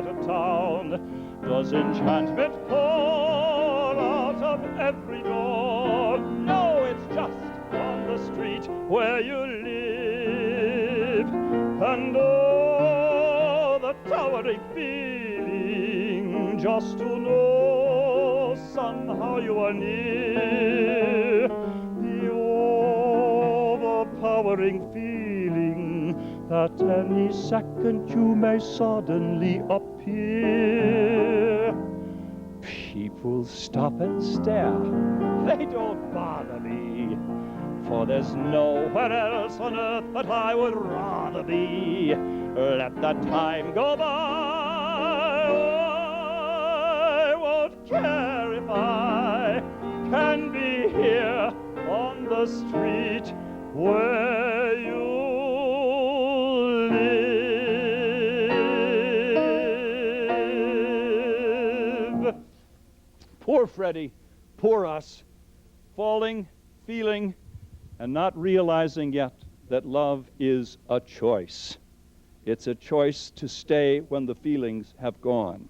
to town? Does enchantment pour out of every door? No, it's just on the street where you live. And oh, the towering feeling just to know somehow you are near. The overpowering feeling that any second you may suddenly appear. People stop and stare. They don't bother me, for there's nowhere else on earth that I would rather be. Let that time go by. I won't care if I can be here on the street where you live. Poor Freddie, poor us, falling, feeling, and not realizing yet that love is a choice. It's a choice to stay when the feelings have gone.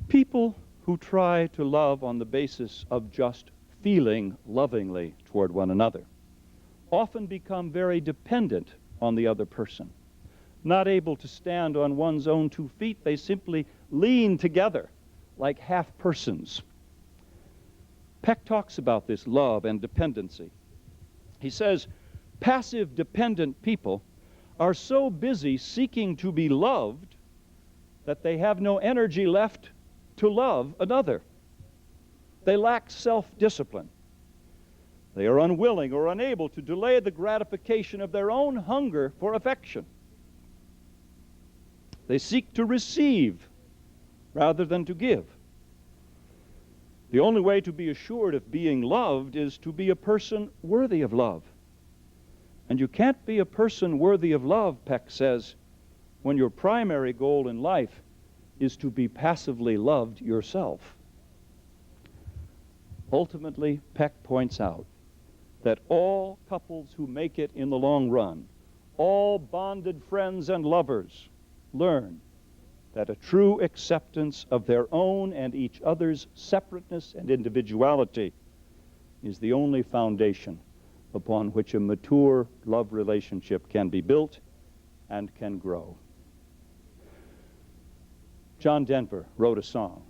People who try to love on the basis of just feeling lovingly toward one another often become very dependent on the other person. Not able to stand on one's own 2 feet, they simply lean together like half persons. Peck talks about this love and dependency. He says, passive dependent people are so busy seeking to be loved that they have no energy left to love another. They lack self-discipline. They are unwilling or unable to delay the gratification of their own hunger for affection. They seek to receive rather than to give. The only way to be assured of being loved is to be a person worthy of love. And you can't be a person worthy of love, Peck says, when your primary goal in life is to be passively loved yourself. Ultimately, Peck points out that all couples who make it in the long run, all bonded friends and lovers, learn that a true acceptance of their own and each other's separateness and individuality is the only foundation upon which a mature love relationship can be built and can grow. John Denver wrote a song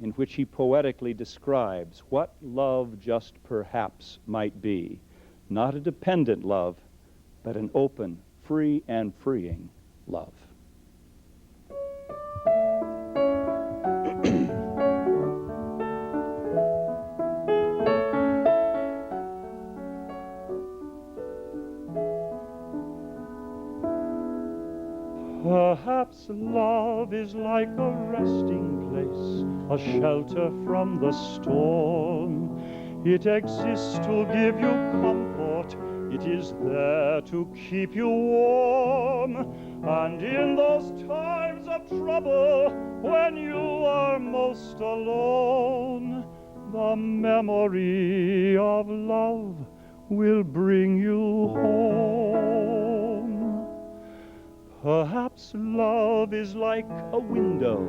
in which he poetically describes what love just perhaps might be. Not a dependent love, but an open, free, and freeing love. Perhaps love is like a resting place, a shelter from the storm. It exists to give you comfort. It is there to keep you warm. And in those times of trouble, when you are most alone, the memory of love will bring you home. Perhaps love is like a window,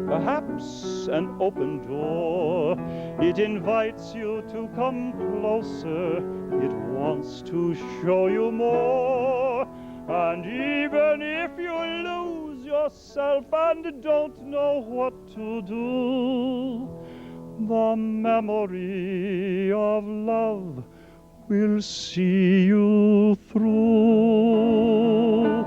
perhaps an open door. It invites you to come closer. It wants to show you more. And even if you lose yourself and don't know what to do, the memory of love will see you through.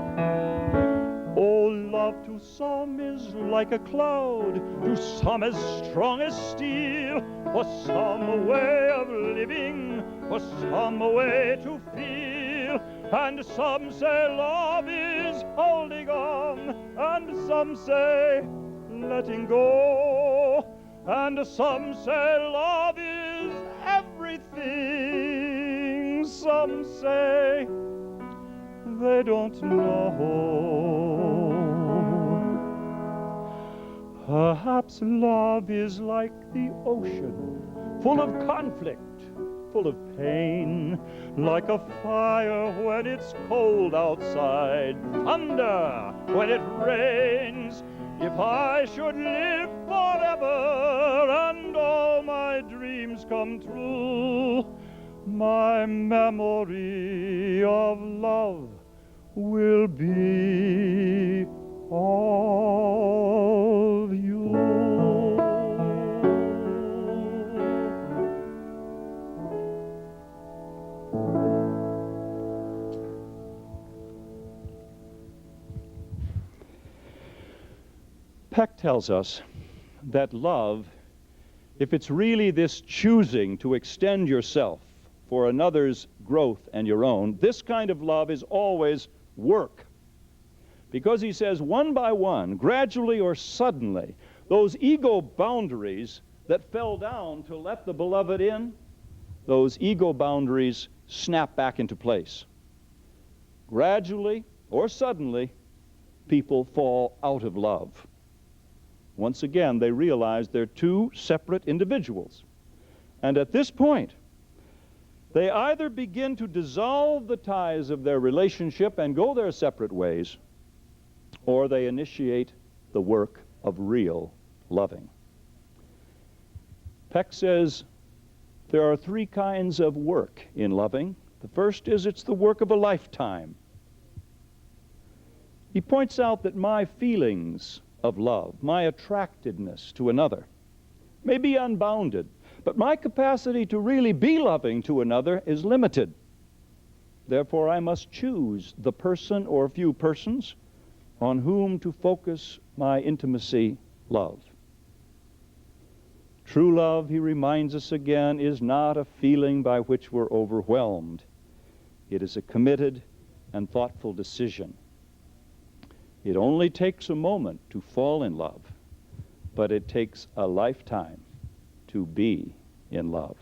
Oh, love to some is like a cloud, to some as strong as steel, for some a way of living, for some a way to feel. And some say love is holding on, and some say letting go, and some say love is everything. Some say they don't know. Perhaps love is like the ocean, full of conflict, full of pain, like a fire when it's cold outside, thunder when it rains. If I should live forever and all my dreams come true, my memory of love will be of you. Peck tells us that love, if it's really this choosing to extend yourself for another's growth and your own, this kind of love is always work. Because he says, one by one, gradually or suddenly, those ego boundaries that fell down to let the beloved in, those ego boundaries snap back into place. Gradually or suddenly, people fall out of love. Once again, they realize they're two separate individuals. And at this point, they either begin to dissolve the ties of their relationship and go their separate ways, or they initiate the work of real loving. Peck says there are three kinds of work in loving. The first is it's the work of a lifetime. He points out that my feelings of love, my attractedness to another, may be unbounded, but my capacity to really be loving to another is limited. Therefore, I must choose the person or few persons on whom to focus my intimacy love. True love, he reminds us again, is not a feeling by which we're overwhelmed. It is a committed and thoughtful decision. It only takes a moment to fall in love, but it takes a lifetime to be in love.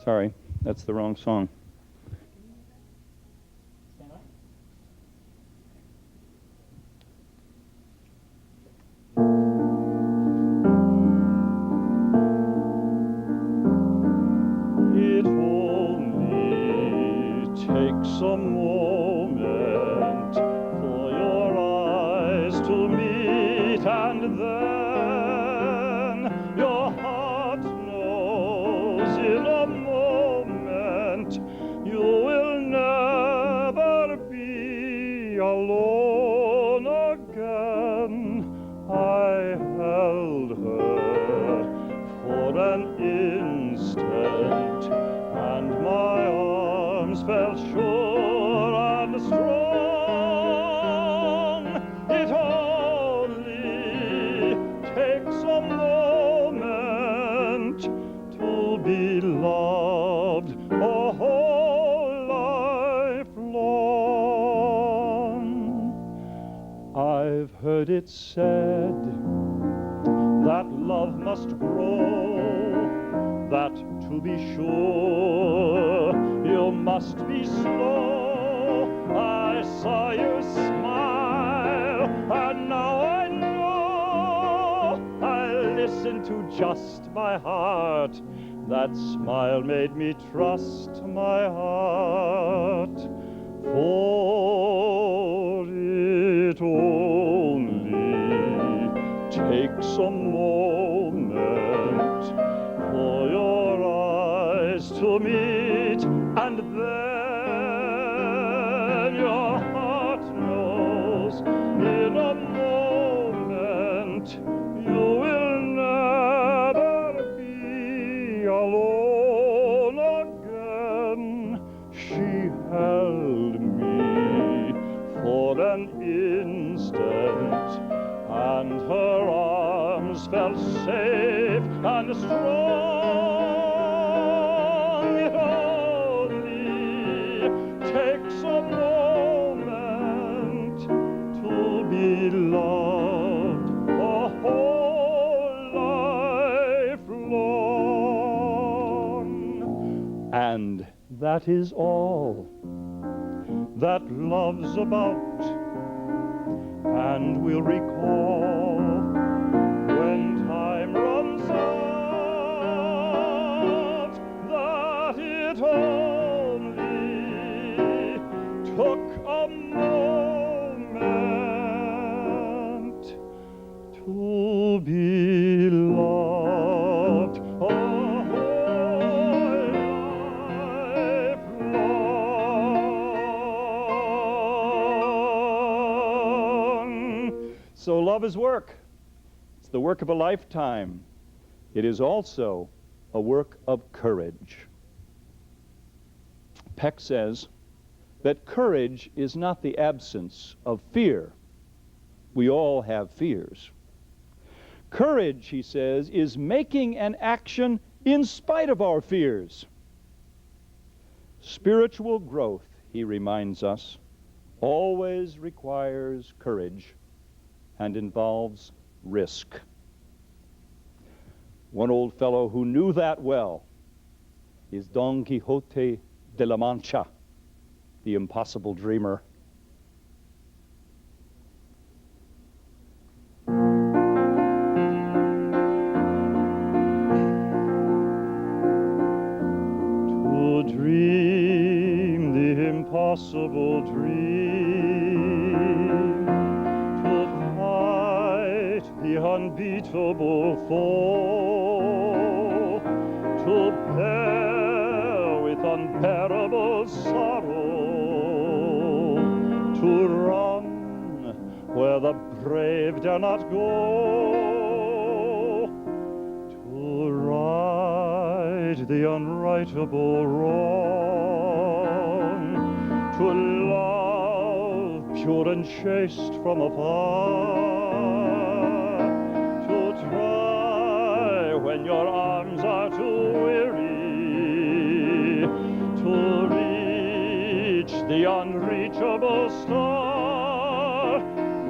Sorry, that's the wrong song. It only takes a moment for your eyes to meet, and then your heart knows in a moment you will never be alone again. I held her for an instant, and my arms felt sure and strong. It only takes a moment to be loved a whole life long. I've heard it said that love must grow, that to be sure you must be slow. I saw you smile, and now I know. I listened to just my heart. That smile made me trust my heart. For it only takes a moment for your eyes to meet, and then your heart knows in a moment you will never be alone again. She held me for an instant, and her arms felt safe and strong. It only takes a moment to be loved a whole life long. And that is all that love's about. and we'll recall when time runs out that it only took a moment to be loved a whole life long. So love is work. It's the work of a lifetime. It is also a work of courage. Peck says that courage is not the absence of fear. We all have fears. Courage, he says, is making an action in spite of our fears. Spiritual growth, he reminds us, always requires courage and involves risk. One old fellow who knew that well is Don Quixote de la Mancha, the impossible dreamer. To dream the impossible dream, to fight the unbeatable foe, to bear with unbearable sorrow, to run where the brave dare not go, to right the unrightable wrong, to love pure and chaste from afar, to try when your arms are too weary, to reach the unreachable star.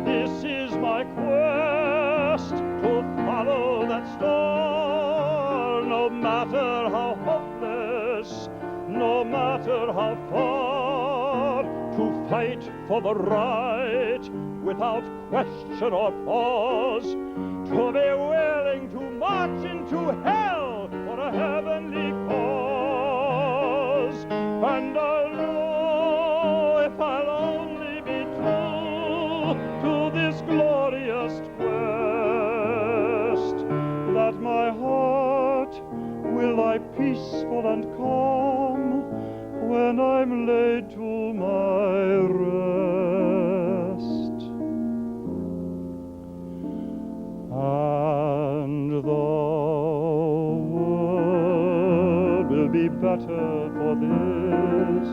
This is my quest, to follow that star, no matter how hopeless, no matter how far, to fight for the right without question or pause, to be willing to march into hell for a heavenly cause. And I'll know if I'll only be true to this glorious quest, that my heart will lie peaceful and calm when I'm laid to my rest. And the world will be better for this,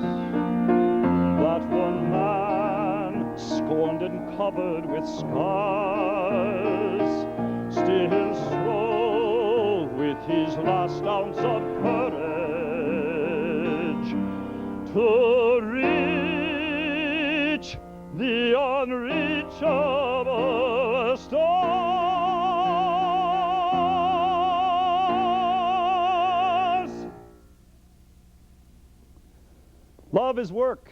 that one man, scorned and covered with scars, still strove with his last ounce of courage to reach the unreachable stars. Love is work,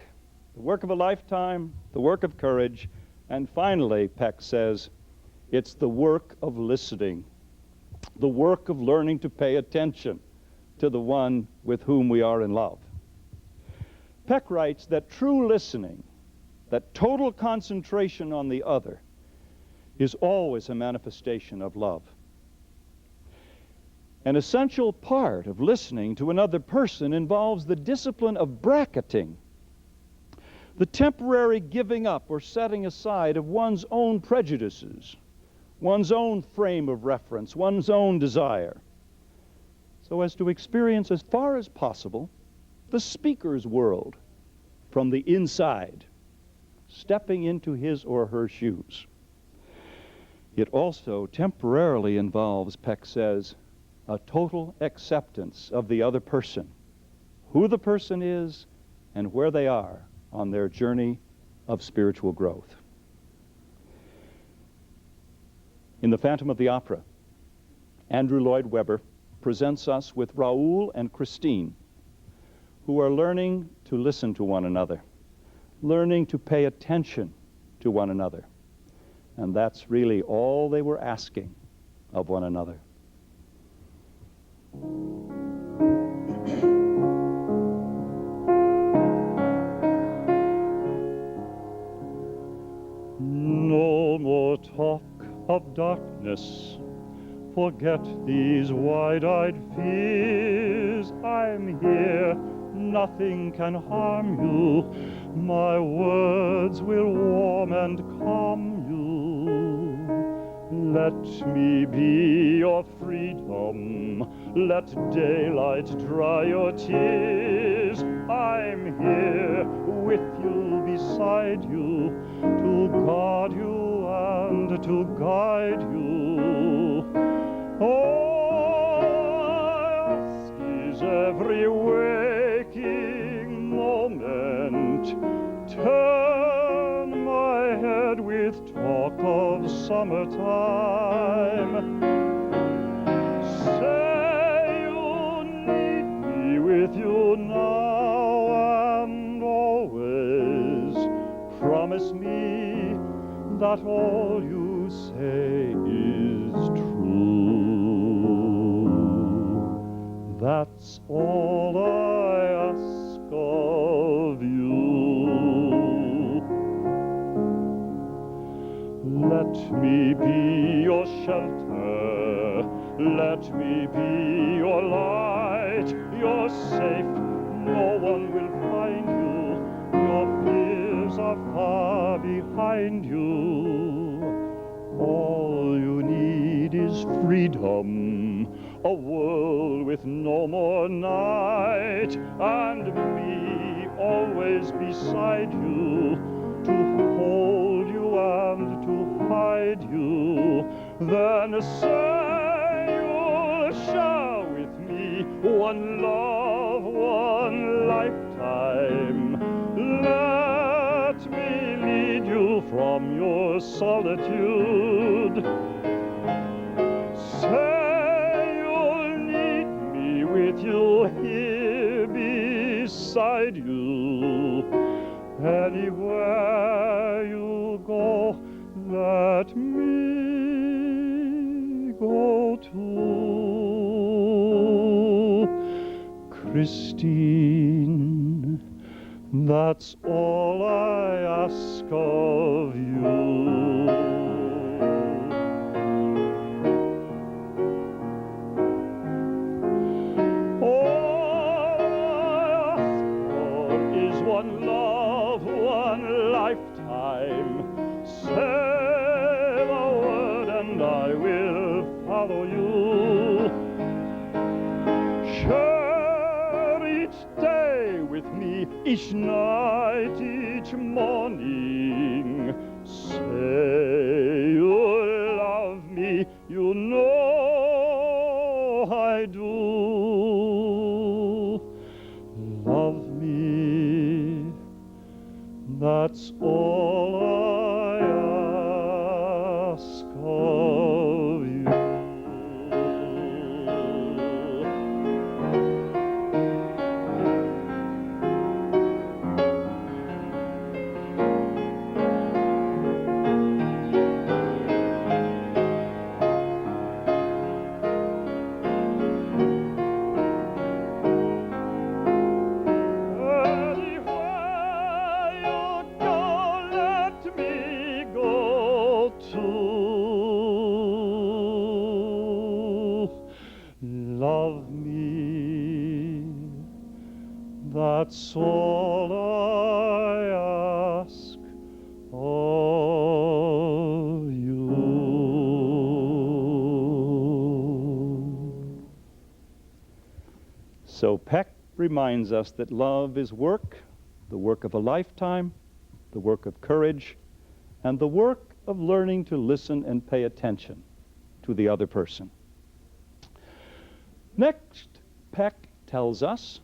the work of a lifetime, the work of courage, and finally, Peck says, it's the work of listening, the work of learning to pay attention to the one with whom we are in love. Peck writes that true listening, that total concentration on the other, is always a manifestation of love. An essential part of listening to another person involves the discipline of bracketing, the temporary giving up or setting aside of one's own prejudices, one's own frame of reference, one's own desire, so as to experience as far as possible the speaker's world from the inside, stepping into his or her shoes. It also temporarily involves, Peck says, a total acceptance of the other person, who the person is and where they are on their journey of spiritual growth. In The Phantom of the Opera, Andrew Lloyd Webber presents us with Raoul and Christine, who are learning to listen to one another, learning to pay attention to one another. And that's really all they were asking of one another. No more talk of darkness. Forget these wide-eyed fears. I'm here, nothing can harm you. My words will warm and calm you. Let me be your freedom. Let daylight dry your tears. I'm here with you, beside you, to guard you and to guide you. All I ask is every waking moment turn my head with talk of summertime. Say you need me with you now and always. Promise me that all you say is true. That's all I ask of you. Let me be your shelter. Let me be your light. You're safe. No one will find you. Your fears are far behind you. All you need is freedom, a world with no more night, and me always beside you, to hold you and to hide you. Then say you'll share with me one love, one lifetime. Let me lead you from your solitude. Say you'll need me with you here beside you. Anywhere you go, let me go too. Christine, that's all I ask of you. All I ask for is one love, one lifetime. Say the word and I will follow you. Share each day with me, each night, each morning. Say you love me, you know I do. Love me, that's all I ask of you. Love me, that's all I ask of you. So Peck reminds us that love is work, the work of a lifetime, the work of courage, and the work of learning to listen and pay attention to the other person. Next, Peck tells us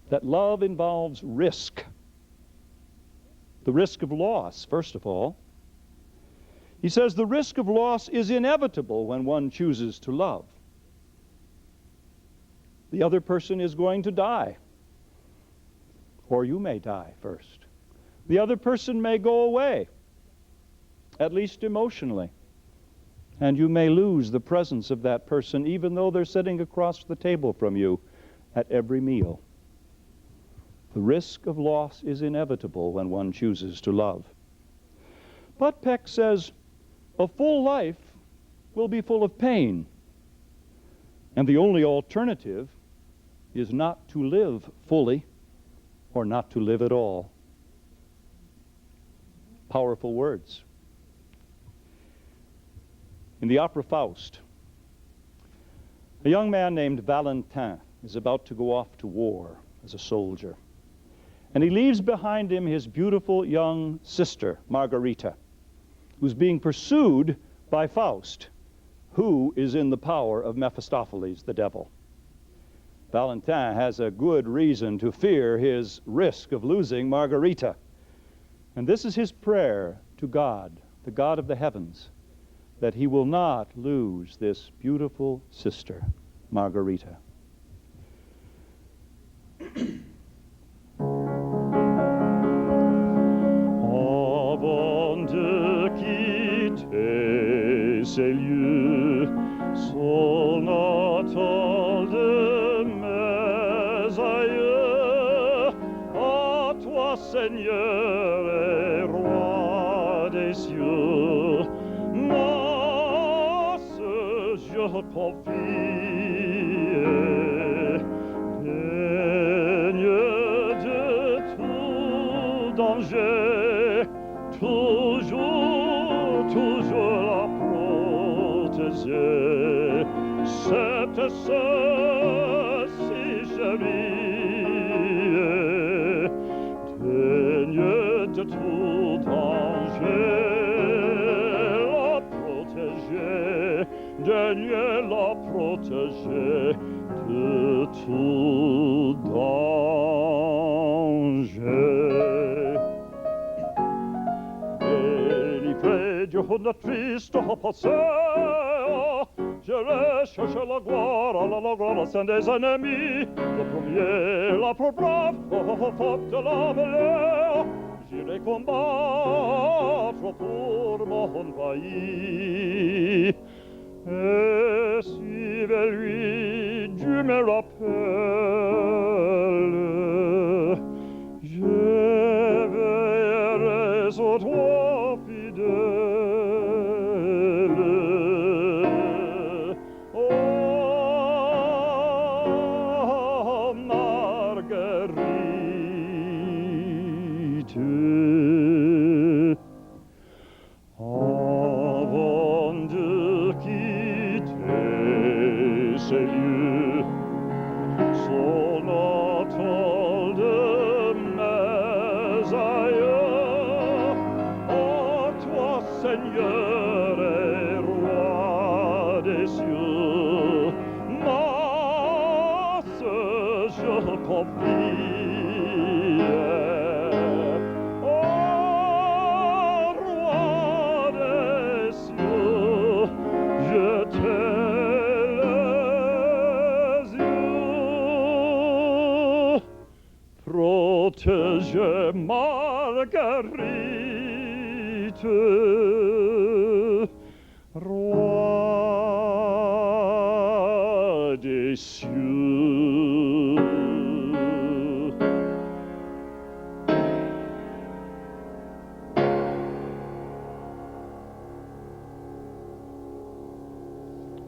that love involves risk. The risk of loss, first of all. He says the risk of loss is inevitable when one chooses to love. The other person is going to die, or you may die first. The other person may go away, at least emotionally. And you may lose the presence of that person even though they're sitting across the table from you at every meal. The risk of loss is inevitable when one chooses to love. But Peck says, a full life will be full of pain. And the only alternative is not to live fully or not to live at all. Powerful words. In the opera Faust, a young man named Valentin is about to go off to war as a soldier. And he leaves behind him his beautiful young sister, Margarita, who's being pursued by Faust, who is in the power of Mephistopheles, the devil. Valentin has a good reason to fear his risk of losing Margarita. And this is his prayer to God, the God of the heavens, that he will not lose this beautiful sister, Margarita. Avant de quitter ces lieux, sol natal de mes aïeux, à toi, Seigneur et roi des cieux, nasse je confie, daigne de tout danger, toujours la protéger. C'est ceci, chérie, daigne de tout danger, la protéger, daigne la protéger de tout danger. Dieu notre triste passé, je vais chercher la gloire au sein des ennemis. Le premier, la plus brave, faute de la mêlée, j'irai combattre pour mon pays. Et si vers lui Dieu me rappelle, je veillerai sur toi fidèle. Oh, Marguerite, avant de quitter ces lieux, son natal de mes aïeux, oh toi, Seigneur et roi des cieux, masse je confie. Oh roi des cieux, je t'ai les yeux, protégez Marguerite, roi des cieux.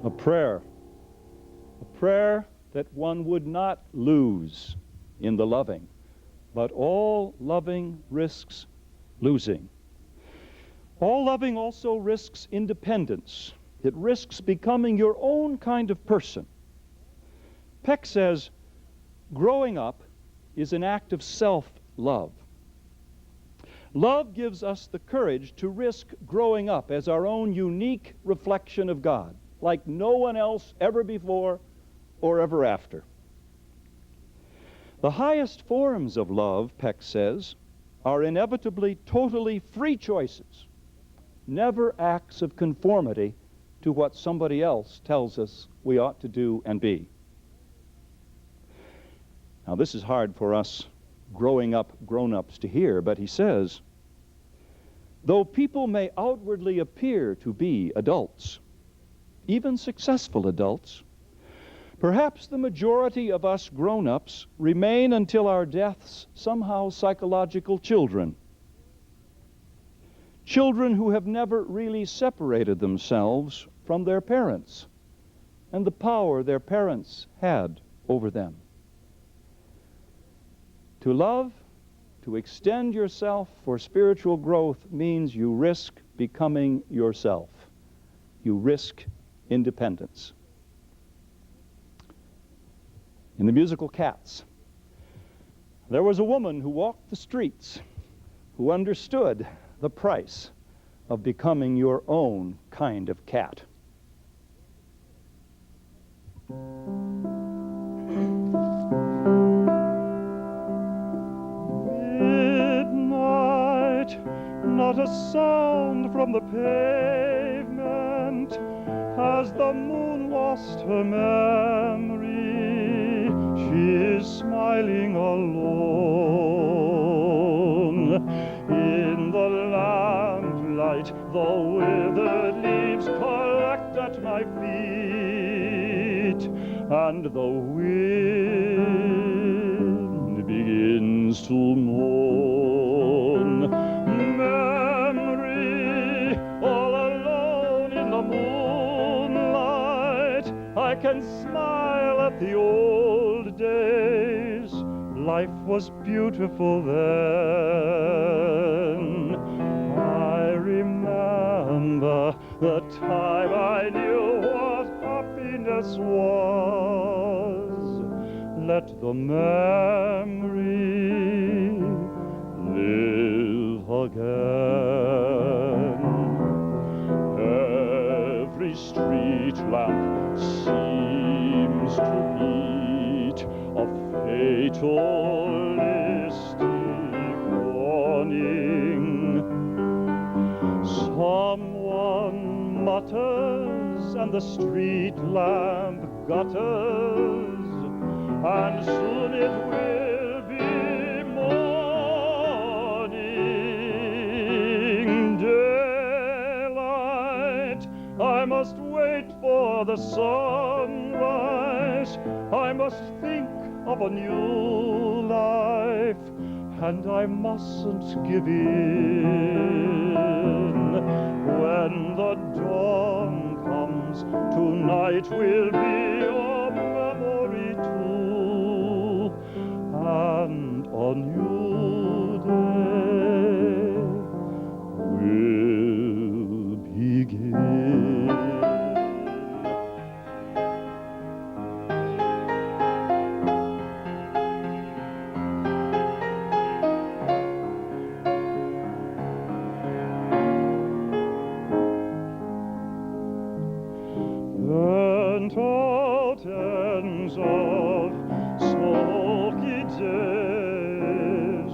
A prayer that one would not lose in the loving, but all loving risks losing. All loving also risks independence. It risks becoming your own kind of person. Peck says, growing up is an act of self-love. Love gives us the courage to risk growing up as our own unique reflection of God, like no one else ever before or ever after. The highest forms of love, Peck says, are inevitably totally free choices, never acts of conformity to what somebody else tells us we ought to do and be. Now, this is hard for us growing up grown-ups to hear, but he says, Though people may outwardly appear to be adults, even successful adults, perhaps the majority of us grown-ups remain until our deaths somehow psychological children. Children who have never really separated themselves from their parents and the power their parents had over them. To love, to extend yourself for spiritual growth means you risk becoming yourself. You risk independence. In the musical Cats, there was a woman who walked the streets who understood the price of becoming your own kind of cat. Midnight, not a sound from the pavement. Has the moon lost her memory? She is smiling alone. In the lamplight, the withered leaves collect at my feet, and the wind begins to moan. Memory, all alone in the moonlight, I can smile at the old days. Life was beautiful then. I remember the time I knew what happiness was. Let the memory live again. Every street lamp seems to meet a fatalistic warning. Someone mutters and the street lamp gutters, and soon it will be morning. Daylight, I must wait for the sunrise. I must think of a new life, and I mustn't give in. When the dawn comes, tonight will be your memory too, and a new day will begin. Burnt out ends of smoky days,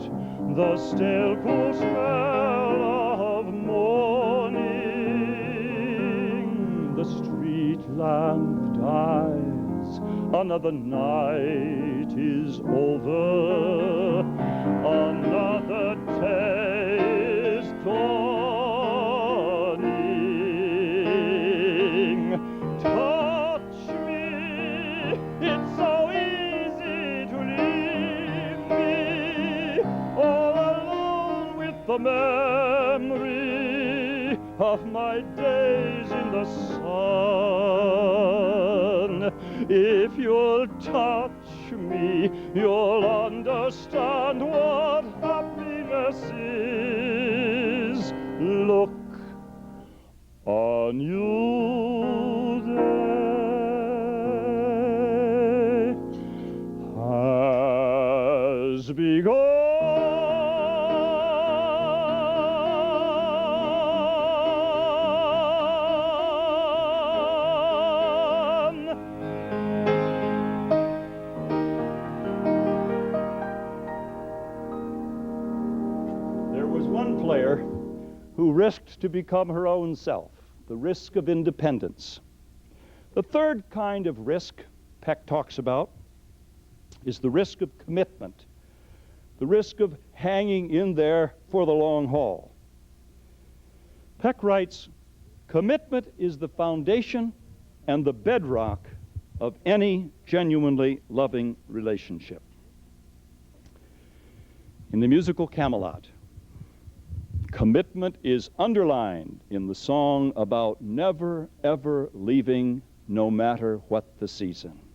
the still cool smell of morning. The street lamp dies, another night is over, another day is dawning. Touch me, it's so easy to leave me all alone with the memory of my days in the sun. If you'll touch me, you'll understand what happiness is. Look, a new day has begun. There was one player who risked to become her own self, the risk of independence. The third kind of risk Peck talks about is the risk of commitment, the risk of hanging in there for the long haul. Peck writes, "Commitment is the foundation and the bedrock of any genuinely loving relationship." In the musical Camelot, commitment is underlined in the song about never, ever leaving, no matter what the season.